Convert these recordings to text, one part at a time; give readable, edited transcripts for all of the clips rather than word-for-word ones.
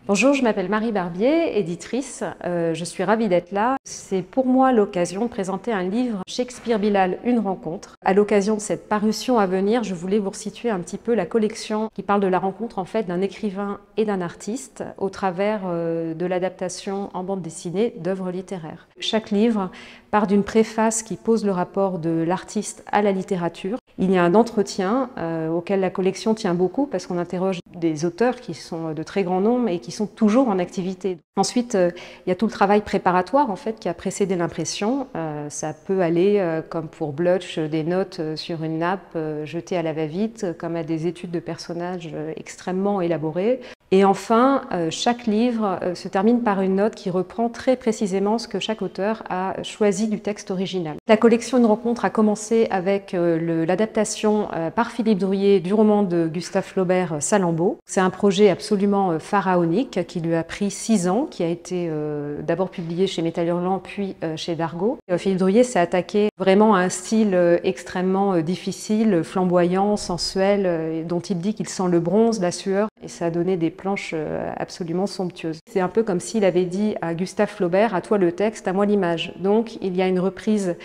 Bonjour, je m'appelle Marie Barbier, éditrice. Je suis ravie d'être là. C'est pour moi l'occasion de présenter un livre, Shakespeare-Bilal, une rencontre. À l'occasion de cette parution à venir, je voulais vous resituer un petit peu la collection qui parle de la rencontre en fait d'un écrivain et d'un artiste au travers de l'adaptation en bande dessinée d'œuvres littéraires. Chaque livre part d'une préface qui pose le rapport de l'artiste à la littérature. Il y a un entretien auquel la collection tient beaucoup parce qu'on interroge des auteurs qui sont de très grand nombre et qui sont toujours en activité. Ensuite, il y a tout le travail préparatoire en fait qui a précédé l'impression. Ça peut aller, comme pour Blutch, des notes sur une nappe jetées à la va-vite, comme à des études de personnages extrêmement élaborées. Et enfin, chaque livre se termine par une note qui reprend très précisément ce que chaque auteur a choisi du texte original. La collection Une rencontre a commencé avec l'adaptation par Philippe Drouillet du roman de Gustave Flaubert, Salammbô. C'est un projet absolument pharaonique qui lui a pris 6 ans, qui a été d'abord publié chez Métal Hurlant puis chez Dargaud. Philippe Drouillet s'est attaqué vraiment à un style extrêmement difficile, flamboyant, sensuel, dont il dit qu'il sent le bronze, la sueur, et ça a donné des planches absolument somptueuses. C'est un peu comme s'il avait dit à Gustave Flaubert, à toi le texte, à moi l'image. Donc il y a une reprise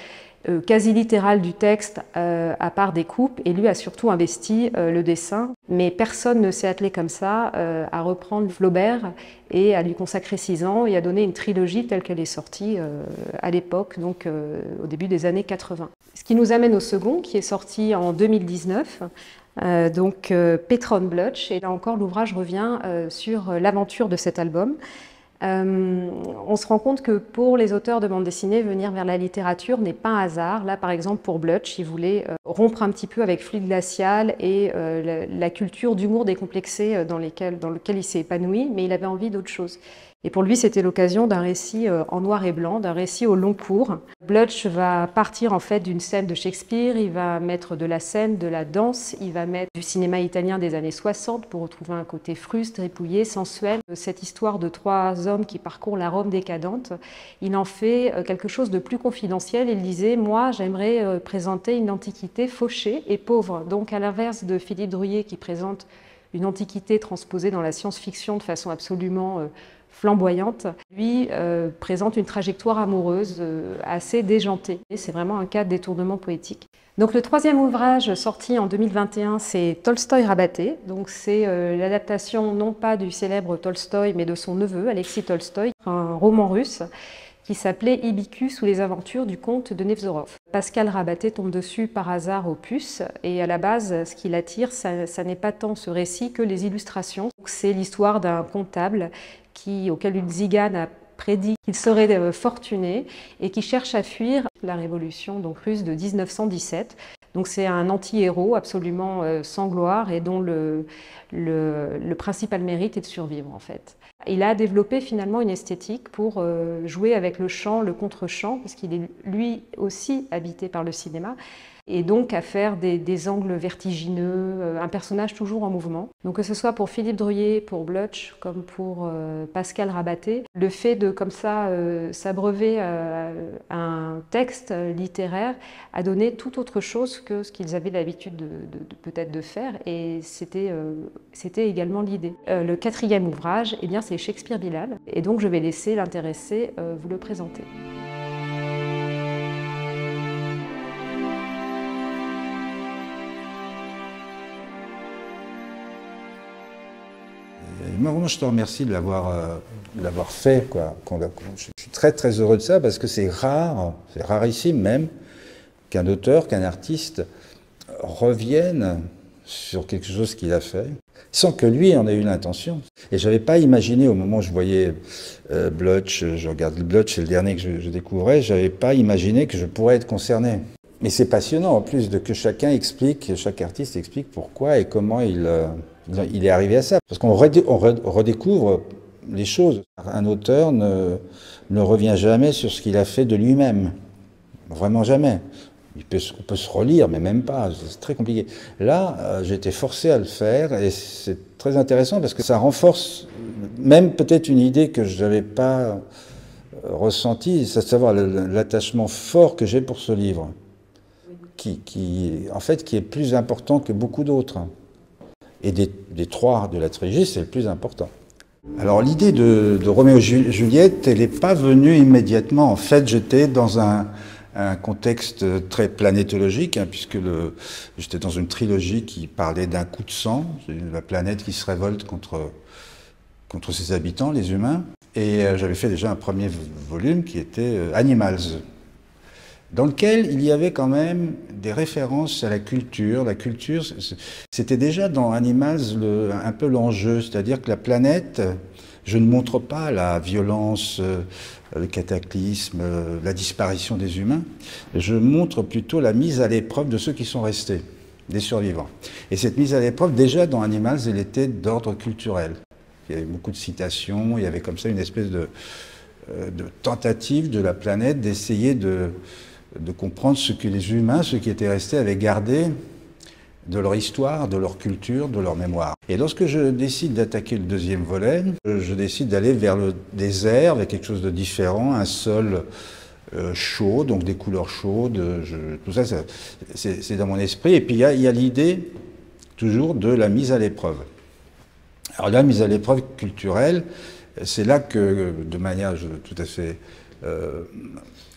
quasi littérale du texte à part des coupes, et lui a surtout investi le dessin. Mais personne ne s'est attelé comme ça à reprendre Flaubert et à lui consacrer 6 ans et à donner une trilogie telle qu'elle est sortie à l'époque, donc au début des années 80. Ce qui nous amène au second, qui est sorti en 2019, Petron Blutch, et là encore l'ouvrage revient sur l'aventure de cet album. On se rend compte que pour les auteurs de bande dessinée, venir vers la littérature n'est pas un hasard. Là, par exemple, pour Blutch, il voulait rompre un petit peu avec Fluide Glacial et la culture d'humour décomplexé dans lequel il s'est épanoui, mais il avait envie d'autre chose. Et pour lui, c'était l'occasion d'un récit en noir et blanc, d'un récit au long cours. Blutch va partir en fait d'une scène de Shakespeare, il va mettre de la scène, de la danse, il va mettre du cinéma italien des années 60 pour retrouver un côté fruste, ripouillé, sensuel. Cette histoire de 3 hommes qui parcourent la Rome décadente, il en fait quelque chose de plus confidentiel. Il disait, moi j'aimerais présenter une antiquité fauchée et pauvre. Donc à l'inverse de Philippe Drouillet qui présente une antiquité transposée dans la science-fiction de façon absolument flamboyante, lui présente une trajectoire amoureuse assez déjantée. C'est vraiment un cas de détournement poétique. Donc le troisième ouvrage sorti en 2021, c'est Tolstoï rabatté. Donc c'est l'adaptation non pas du célèbre Tolstoï, mais de son neveu, Alexis Tolstoï, un roman russe qui s'appelait Ibicus ou les aventures du comte de Nevzorov. Pascal Rabaté tombe dessus par hasard au Puce, et à la base, ce qui l'attire, ça n'est pas tant ce récit que les illustrations. C'est l'histoire d'un comptable auquel une zigane a prédit qu'il serait fortuné et qui cherche à fuir la révolution russe de 1917. Donc c'est un anti-héros absolument sans gloire et dont le principal mérite est de survivre en fait. Il a développé finalement une esthétique pour jouer avec le chant, le contre-chant, parce qu'il est lui aussi habité par le cinéma, et donc à faire des angles vertigineux, un personnage toujours en mouvement. Donc que ce soit pour Philippe Drouillet, pour Blutch, comme pour Pascal Rabaté, le fait de comme ça s'abreuver un texte littéraire a donné tout autre chose que ce qu'ils avaient l'habitude peut-être de faire, et c'était également l'idée. Le quatrième ouvrage, eh bien, c'est Shakespeare-Bilal, et donc je vais laisser l'intéressé vous le présenter. Moi, je te remercie de l'avoir fait, quoi. Je suis très très heureux de ça parce que c'est rare, c'est rarissime même, qu'un auteur, qu'un artiste revienne sur quelque chose qu'il a fait, sans que lui en ait eu l'intention. Et je n'avais pas imaginé, au moment où je voyais Blutch, je regarde Blutch, c'est le dernier que je découvrais, je n'avais pas imaginé que je pourrais être concerné. Mais c'est passionnant en plus que chaque artiste explique pourquoi et comment il est arrivé à ça. Parce qu'on redécouvre les choses. Un auteur ne revient jamais sur ce qu'il a fait de lui-même. Vraiment jamais. On peut se relire, mais même pas. C'est très compliqué. Là, j'ai été forcé à le faire et c'est très intéressant parce que ça renforce même peut-être une idée que je n'avais pas ressentie, c'est à savoir l'attachement fort que j'ai pour ce livre, en fait, qui est plus important que beaucoup d'autres. Et des 3 de la trilogie, c'est le plus important. Alors l'idée de Roméo et Juliette, elle n'est pas venue immédiatement. En fait, j'étais dans un contexte très planétologique, hein, puisque j'étais dans une trilogie qui parlait d'un coup de sang, la planète qui se révolte contre ses habitants, les humains. Et j'avais fait déjà un premier volume qui était Animals, dans lequel il y avait quand même des références à la culture. La culture, c'était déjà dans Animals un peu l'enjeu, c'est-à-dire que la planète, je ne montre pas la violence, le cataclysme, la disparition des humains, je montre plutôt la mise à l'épreuve de ceux qui sont restés, des survivants. Et cette mise à l'épreuve, déjà dans Animals, elle était d'ordre culturel. Il y avait beaucoup de citations, il y avait comme ça une espèce de tentative de la planète d'essayer de comprendre ce que les humains, ceux qui étaient restés, avaient gardé de leur histoire, de leur culture, de leur mémoire. Et lorsque je décide d'attaquer le deuxième volet, je décide d'aller vers le désert, vers quelque chose de différent, un sol chaud, donc des couleurs chaudes, tout ça, c'est dans mon esprit. Et puis il y a l'idée, toujours, de la mise à l'épreuve. Alors la mise à l'épreuve culturelle, c'est là que, de manière tout à fait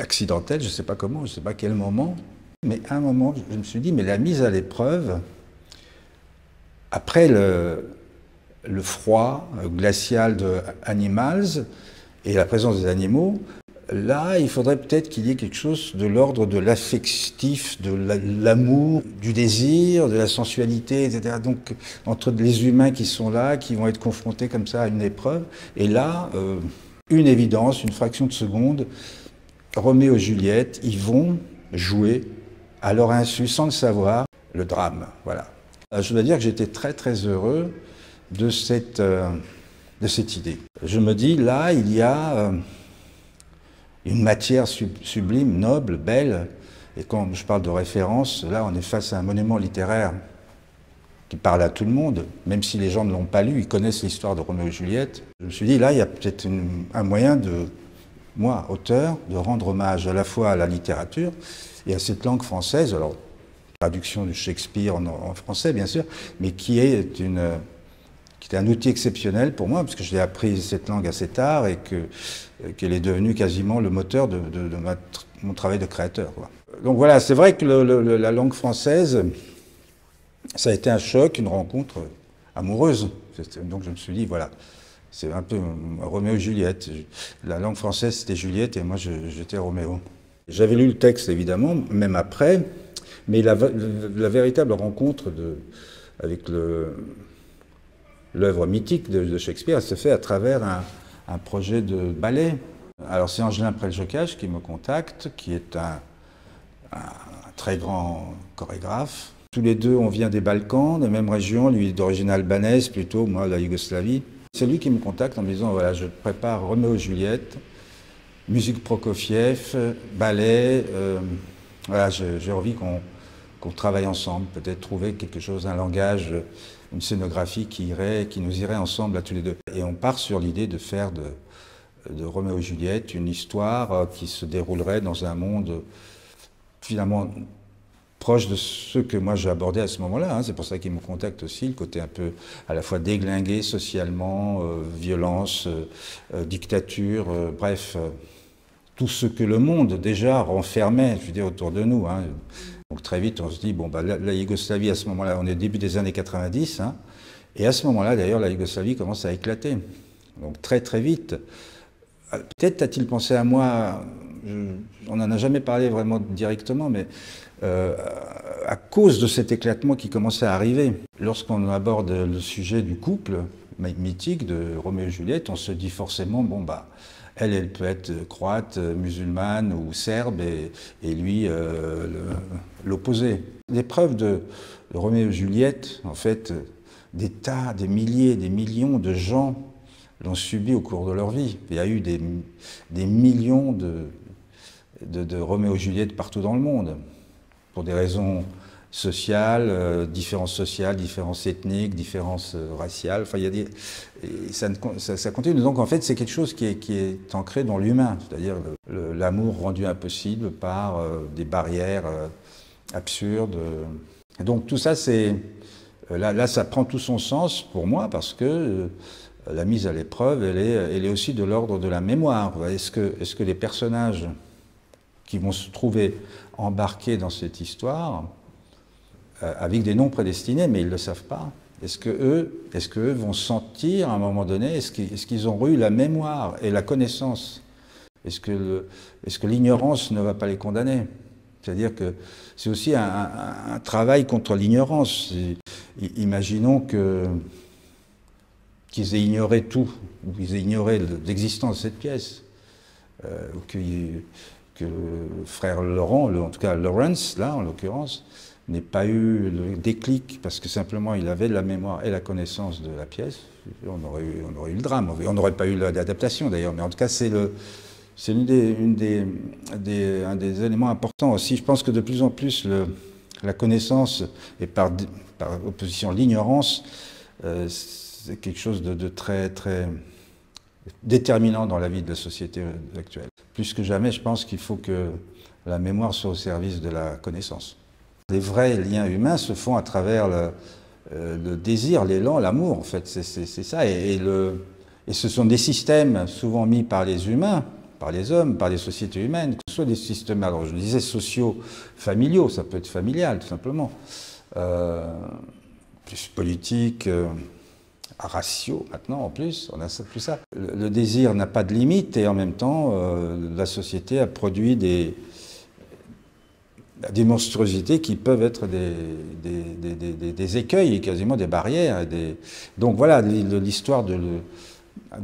accidentelle, je ne sais pas comment, je ne sais pas quel moment, mais à un moment, je me suis dit, mais la mise à l'épreuve, après le froid glacial de Animals et la présence des animaux, là, il faudrait peut-être qu'il y ait quelque chose de l'ordre de l'affectif, de l'amour, du désir, de la sensualité, etc. Donc, entre les humains qui sont là, qui vont être confrontés comme ça à une épreuve, et là, une évidence, une fraction de seconde, Roméo et Juliette, ils vont jouer à leur insu, sans le savoir, le drame. Voilà. Je dois dire que j'étais très très heureux de cette idée. Je me dis, là, il y a une matière sublime, noble, belle, et quand je parle de référence, là, on est face à un monument littéraire qui parle à tout le monde, même si les gens ne l'ont pas lu, ils connaissent l'histoire de Roméo et Juliette. Je me suis dit, là, il y a peut-être un moyen de, moi, auteur, de rendre hommage à la fois à la littérature et à cette langue française, alors traduction de Shakespeare en français bien sûr, mais qui est un outil exceptionnel pour moi, parce que j'ai appris cette langue assez tard et qu'elle est devenue quasiment le moteur de mon travail de créateur, quoi. Donc voilà, c'est vrai que la langue française, ça a été un choc, une rencontre amoureuse. Donc je me suis dit, voilà, c'est un peu Roméo et Juliette. La langue française, c'était Juliette et moi, j'étais Roméo. J'avais lu le texte, évidemment, même après, mais la véritable rencontre avec l'œuvre mythique de Shakespeare, elle se fait à travers un projet de ballet. Alors c'est Angelin Preljocaj qui me contacte, qui est un très grand chorégraphe. Tous les deux, on vient des Balkans, des mêmes régions, lui d'origine albanaise plutôt, moi de la Yougoslavie. C'est lui qui me contacte en me disant, voilà, je prépare Roméo et Juliette, musique Prokofiev, ballet, voilà, j'ai envie qu'on travaille ensemble, peut-être trouver quelque chose, un langage, une scénographie qui nous irait ensemble à tous les deux. Et on part sur l'idée de faire de Roméo et Juliette une histoire qui se déroulerait dans un monde finalement proche de ce que moi j'ai abordé à ce moment-là, hein. C'est pour ça qu'il me contacte aussi, le côté un peu à la fois déglingué socialement, violence, dictature, bref, tout ce que le monde déjà renfermait, je veux dire, autour de nous, hein. Donc très vite on se dit, bon, bah, la Yougoslavie à ce moment-là, on est au début des années 90, hein, et à ce moment-là d'ailleurs la Yougoslavie commence à éclater. Donc très très vite. Peut-être a-t-il pensé à moi, on n'en a jamais parlé vraiment directement, mais à cause de cet éclatement qui commençait à arriver. Lorsqu'on aborde le sujet du couple mythique de Roméo et Juliette, on se dit forcément, bon bah, elle peut être croate, musulmane ou serbe, et lui l'opposé. L'épreuve de Roméo et Juliette, en fait, des milliers, des millions de gens l'ont subi au cours de leur vie. Il y a eu des millions de Roméo et Juliette partout dans le monde, pour des raisons sociales, différences ethniques, différences raciales. Enfin, il y a ça continue. Donc en fait, c'est quelque chose qui est ancré dans l'humain, c'est-à-dire l'amour rendu impossible par des barrières absurdes. Et donc tout ça, là, ça prend tout son sens pour moi, parce que la mise à l'épreuve, elle est aussi de l'ordre de la mémoire. Est-ce que les personnages qui vont se trouver embarqués dans cette histoire, avec des noms prédestinés, mais ils ne le savent pas, est-ce que eux vont sentir à un moment donné, est-ce qu'ils ont eu la mémoire et la connaissance? Est-ce que l'ignorance ne va pas les condamner? C'est-à-dire que c'est aussi un travail contre l'ignorance. Imaginons qu'ils aient ignoré tout, ou qu'ils aient ignoré l'existence de cette pièce, ou que le frère Laurent, en tout cas Lawrence, là en l'occurrence, n'ait pas eu le déclic, parce que simplement il avait la mémoire et la connaissance de la pièce, on aurait eu le drame. On n'aurait pas eu l'adaptation d'ailleurs, mais en tout cas c'est un des éléments importants aussi. Je pense que de plus en plus la connaissance, et par opposition l'ignorance, c'est quelque chose de très, très déterminant dans la vie de la société actuelle. Plus que jamais, je pense qu'il faut que la mémoire soit au service de la connaissance. Les vrais liens humains se font à travers le désir, l'élan, l'amour, en fait. C'est ça. Et ce sont des systèmes souvent mis par les humains, par les hommes, par les sociétés humaines, que ce soit des systèmes, alors je disais sociaux, familiaux, ça peut être familial, tout simplement, plus politique, ratio, maintenant, en plus, on a plus ça. Le désir n'a pas de limite, et en même temps, la société a produit des monstruosités qui peuvent être des écueils et quasiment des barrières. Donc voilà, l'histoire de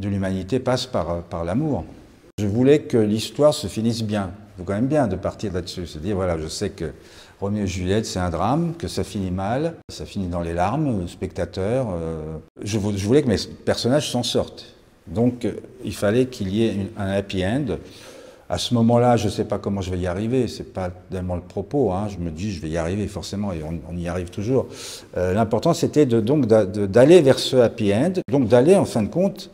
l'humanité passe par l'amour. Je voulais que l'histoire se finisse bien. C'est quand même bien de partir là-dessus. C'est-à-dire, voilà, je sais que Roméo et Juliette, c'est un drame, que ça finit mal, ça finit dans les larmes, le spectateur. Je voulais que mes personnages s'en sortent. Donc, il fallait qu'il y ait un happy end. À ce moment-là, je ne sais pas comment je vais y arriver, c'est pas tellement le propos, hein. Je me dis je vais y arriver forcément, et on y arrive toujours. L'important c'était donc d'aller vers ce happy end, donc d'aller en fin de compte,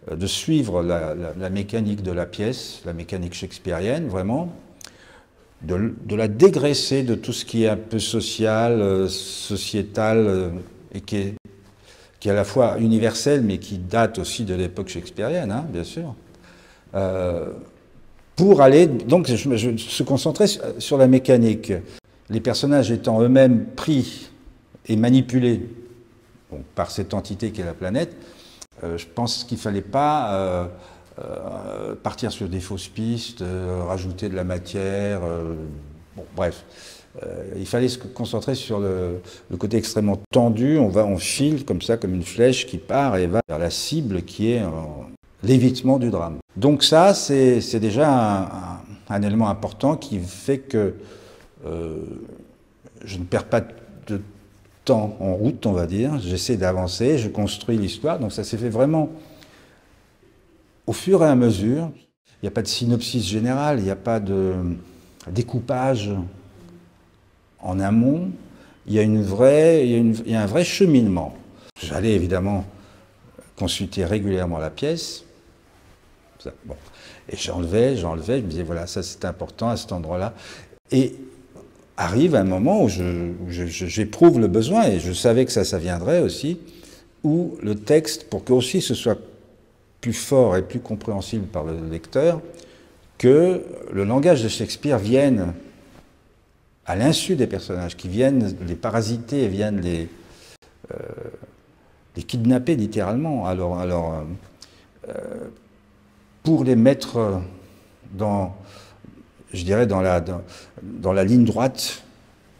de suivre la mécanique de la pièce, la mécanique shakespearienne vraiment, de la dégraisser de tout ce qui est un peu social, sociétal, et qui est à la fois universel, mais qui date aussi de l'époque shakespearienne, hein, bien sûr. Pour aller, donc, se concentrer sur la mécanique. Les personnages étant eux-mêmes pris et manipulés donc, par cette entité qu'est la planète, je pense qu'il ne fallait pas partir sur des fausses pistes, rajouter de la matière, bon, bref. Il fallait se concentrer sur le côté extrêmement tendu, on file comme ça, comme une flèche qui part et va vers la cible qui est l'évitement du drame. Donc ça, c'est déjà un élément important qui fait que je ne perds pas de temps en route, on va dire. J'essaie d'avancer, je construis l'histoire. Donc ça s'est fait vraiment au fur et à mesure. Il n'y a pas de synopsis général, il n'y a pas de découpage en amont. Il y a un vrai cheminement. J'allais évidemment consulter régulièrement la pièce. Ça, bon. Et j'enlevais, je me disais voilà, ça c'est important à cet endroit-là. Et arrive un moment où j'éprouve le besoin, et je savais que ça viendrait aussi, où le texte, pour que aussi ce soit plus fort et plus compréhensible par le lecteur, que le langage de Shakespeare vienne à l'insu des personnages, qui viennent les parasiter et viennent les kidnapper littéralement. Alors pour les mettre je dirais, dans la ligne droite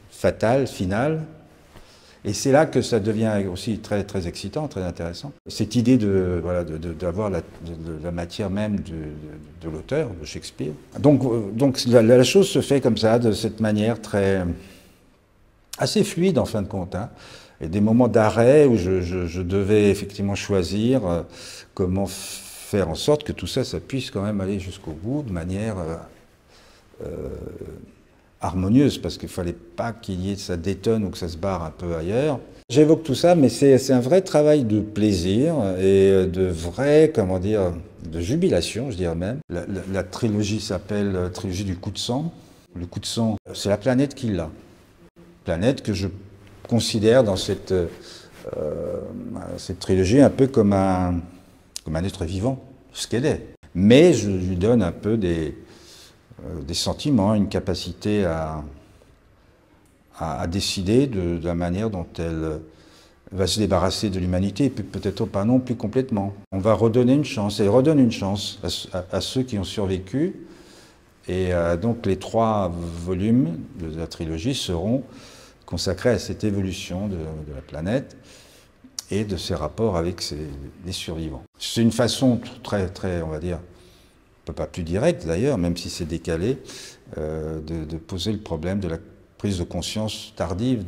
fatale, finale. Et c'est là que ça devient aussi très, très excitant, très intéressant. Cette idée d'avoir la matière même de l'auteur, de Shakespeare. Donc la chose se fait comme ça, de cette manière assez fluide en fin de compte, hein. Et des moments d'arrêt où je devais effectivement choisir comment faire en sorte que tout ça, ça puisse quand même aller jusqu'au bout de manière harmonieuse, parce qu'il ne fallait pas qu'il y ait ça détonne ou que ça se barre un peu ailleurs. J'évoque tout ça, mais c'est un vrai travail de plaisir et de vrai, comment dire, de jubilation, je dirais même. La trilogie s'appelle trilogie du coup de sang. Le coup de sang, c'est la planète qui l'a. Planète que je considère dans cette trilogie un peu comme comme un être vivant, ce qu'elle est. Mais je lui donne un peu des sentiments, une capacité à décider de la manière dont elle va se débarrasser de l'humanité, et peut-être pas non plus complètement. On va redonner une chance, elle redonne une chance à ceux qui ont survécu, et donc les 3 volumes de la trilogie seront consacrés à cette évolution de la planète et de ses rapports avec les survivants. C'est une façon très, très, on va dire, pas plus directe d'ailleurs, même si c'est décalé, de poser le problème de la prise de conscience tardive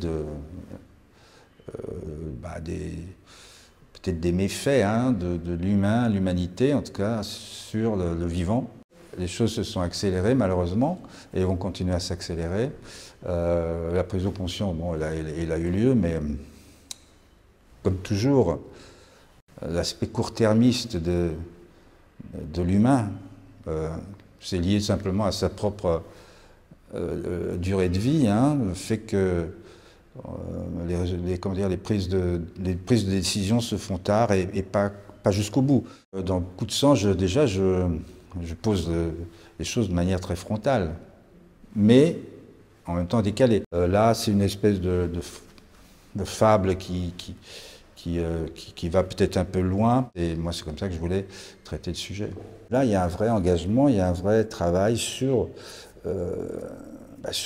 peut-être des méfaits de l'humain, l'humanité en tout cas, sur le vivant. Les choses se sont accélérées malheureusement et vont continuer à s'accélérer. La prise de conscience, bon, elle a eu lieu, mais comme toujours, l'aspect court-termiste de l'humain, c'est lié simplement à sa propre durée de vie, fait que les prises de décision se font tard et pas jusqu'au bout. Dans Coup de sang, déjà, je pose les choses de manière très frontale, mais en même temps décalée. Là, c'est une espèce de fable qui va peut-être un peu loin, et moi c'est comme ça que je voulais traiter le sujet. Là, il y a un vrai engagement, il y a un vrai travail sur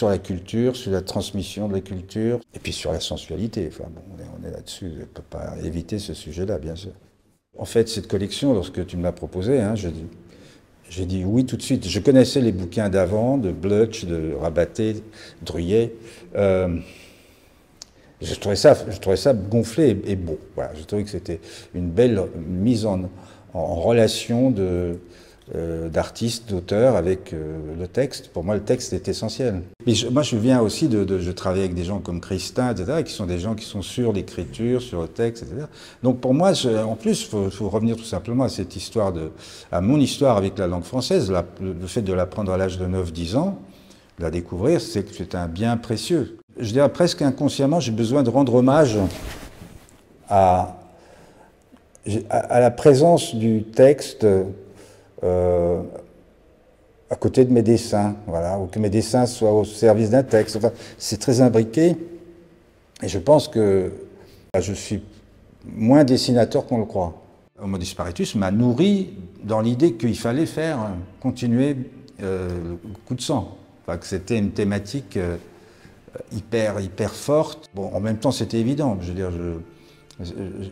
la culture, sur la transmission de la culture, et puis sur la sensualité. Enfin bon, on est là-dessus, je ne peux pas éviter ce sujet-là, bien sûr. En fait, cette collection, lorsque tu me l'as proposée, j'ai dit oui tout de suite. Je connaissais les bouquins d'avant, de Blutch, de Rabaté, Druyet. Je trouvais ça gonflé et beau. Voilà, je trouvais que c'était une belle mise en relation d'artistes, d'auteurs avec le texte. Pour moi, le texte est essentiel. Mais moi, je viens aussi je travaille avec des gens comme Christin, etc., qui sont des gens qui sont sur l'écriture, sur le texte, etc. Donc pour moi, en plus, il faut revenir tout simplement à cette histoire, à mon histoire avec la langue française. Le fait de l'apprendre à l'âge de 9-10 ans, de la découvrir, c'est un bien précieux. Je dirais presque inconsciemment, j'ai besoin de rendre hommage à la présence du texte à côté de mes dessins, voilà, ou que mes dessins soient au service d'un texte. Enfin, c'est très imbriqué, et je pense que je suis moins dessinateur qu'on le croit. Homo Disparitus m'a nourri dans l'idée qu'il fallait continuer le Coup de sang, enfin, que c'était une thématique hyper forte. Bon, en même temps, c'était évident. Je veux dire,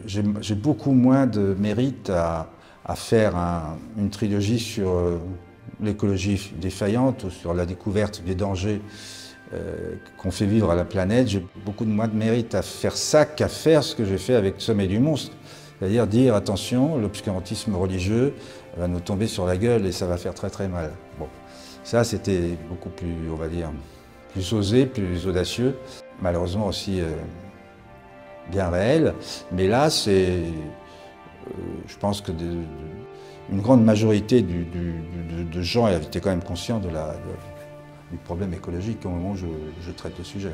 j'ai beaucoup moins de mérite à faire une trilogie sur l'écologie défaillante ou sur la découverte des dangers qu'on fait vivre à la planète. J'ai beaucoup moins de mérite à faire ça qu'à faire ce que j'ai fait avec Sommet du monstre. C'est-à-dire dire, attention, l'obscurantisme religieux va nous tomber sur la gueule et ça va faire très très mal. Bon, ça c'était beaucoup plus, on va dire, plus osé, plus audacieux, malheureusement aussi bien réel. Mais là, je pense que une grande majorité de gens étaient quand même conscients du problème écologique au moment où je traite le sujet.